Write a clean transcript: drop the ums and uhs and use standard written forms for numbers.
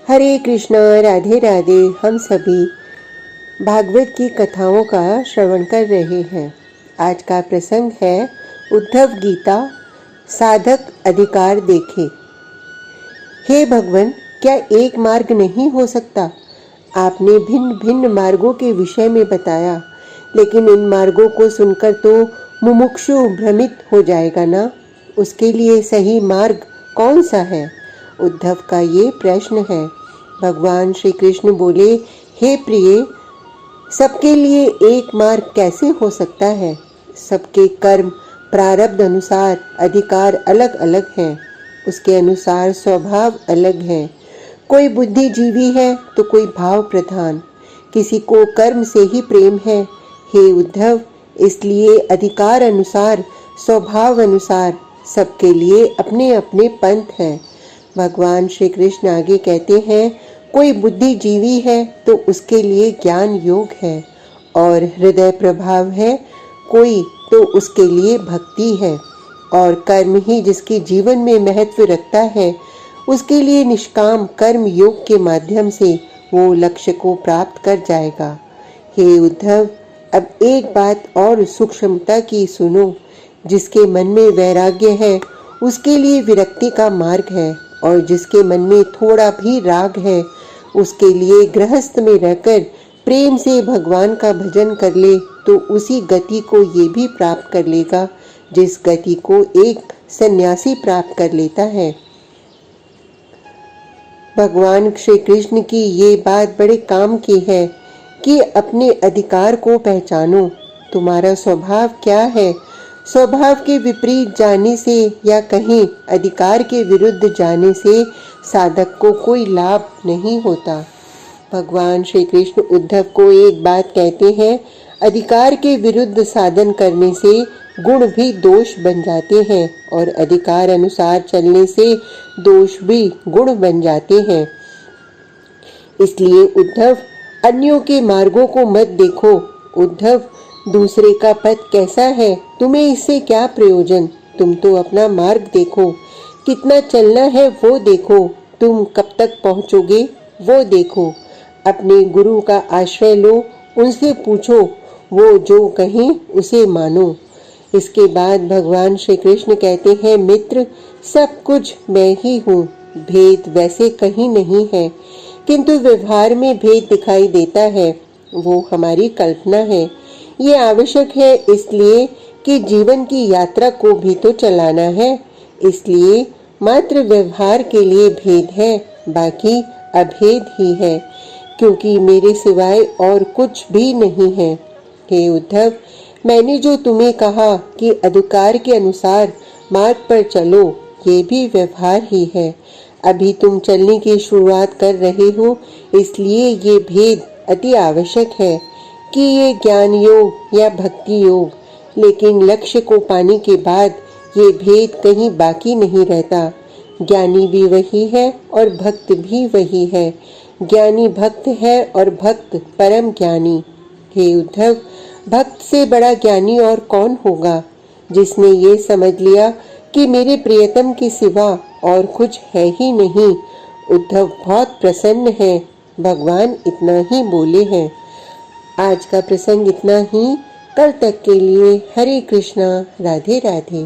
हरे कृष्णा, राधे राधे। हम सभी भागवत की कथाओं का श्रवण कर रहे हैं। आज का प्रसंग है उद्धव गीता, साधक अधिकार देखे। हे भगवान, क्या एक मार्ग नहीं हो सकता? आपने भिन्न भिन्न मार्गों के विषय में बताया, लेकिन इन मार्गों को सुनकर तो मुमुक्षु भ्रमित हो जाएगा ना। उसके लिए सही मार्ग कौन सा है? उद्धव का ये प्रश्न है। भगवान श्री कृष्ण बोले, हे प्रिय, सबके लिए एक मार्ग कैसे हो सकता है? सबके कर्म प्रारब्ध अनुसार अधिकार अलग अलग हैं, उसके अनुसार स्वभाव अलग है। कोई बुद्धिजीवी है तो कोई भाव प्रधान, किसी को कर्म से ही प्रेम है। हे उद्धव, इसलिए अधिकार अनुसार, स्वभाव अनुसार सबके लिए अपने अपने पंथ हैं। भगवान श्री कृष्ण आगे कहते हैं, कोई बुद्धिजीवी है तो उसके लिए ज्ञान योग है और हृदय प्रभाव है, कोई तो उसके लिए भक्ति है, और कर्म ही जिसके जीवन में महत्व रखता है उसके लिए निष्काम कर्म योग के माध्यम से वो लक्ष्य को प्राप्त कर जाएगा। हे उद्धव, अब एक बात और सूक्ष्मता की सुनो। जिसके मन में वैराग्य है उसके लिए विरक्ति का मार्ग है, और जिसके मन में थोड़ा भी राग है उसके लिए गृहस्थ में रहकर प्रेम से भगवान का भजन कर ले तो उसी गति को ये भी प्राप्त कर लेगा जिस गति को एक सन्यासी प्राप्त कर लेता है। भगवान श्री कृष्ण की ये बात बड़े काम की है कि अपने अधिकार को पहचानो। तुम्हारा स्वभाव क्या है? स्वभाव के विपरीत जाने से या कहीं अधिकार के विरुद्ध जाने से साधक को कोई लाभ नहीं होता। भगवान श्री कृष्ण उद्धव को एक बात कहते हैं, अधिकार के विरुद्ध साधन करने से गुण भी दोष बन जाते हैं और अधिकार अनुसार चलने से दोष भी गुण बन जाते हैं। इसलिए उद्धव, अन्यों के मार्गों को मत देखो। उद्धव, दूसरे का पथ कैसा है, तुम्हें इससे क्या प्रयोजन? तुम तो अपना मार्ग देखो, कितना चलना है वो देखो, तुम कब तक पहुंचोगे वो देखो। अपने गुरु का आश्रय लो, उनसे पूछो, वो जो कहें उसे मानो। इसके बाद भगवान श्री कृष्ण कहते हैं, मित्र, सब कुछ मैं ही हूँ। भेद वैसे कहीं नहीं है, किंतु व्यवहार में भेद दिखाई देता है, वो हमारी कल्पना है। ये आवश्यक है इसलिए कि जीवन की यात्रा को भी तो चलाना है, इसलिए मात्र व्यवहार के लिए भेद है, बाकी अभेद ही है, क्योंकि मेरे सिवाय और कुछ भी नहीं है। हे उद्धव, मैंने जो तुम्हें कहा कि अधिकार के अनुसार मार्ग पर चलो, ये भी व्यवहार ही है। अभी तुम चलने की शुरुआत कर रहे हो, इसलिए ये भेद अति आवश्यक है कि ये ज्ञान योग या भक्ति योग, लेकिन लक्ष्य को पाने के बाद ये भेद कहीं बाकी नहीं रहता। ज्ञानी भी वही है और भक्त भी वही है। ज्ञानी भक्त है और भक्त परम ज्ञानी। हे उद्धव, भक्त से बड़ा ज्ञानी और कौन होगा, जिसने ये समझ लिया कि मेरे प्रियतम के सिवा और कुछ है ही नहीं। उद्धव बहुत प्रसन्न है। भगवान इतना ही बोले हैं। आज का प्रसंग इतना ही। कल तक के लिए हरे कृष्णा, राधे राधे।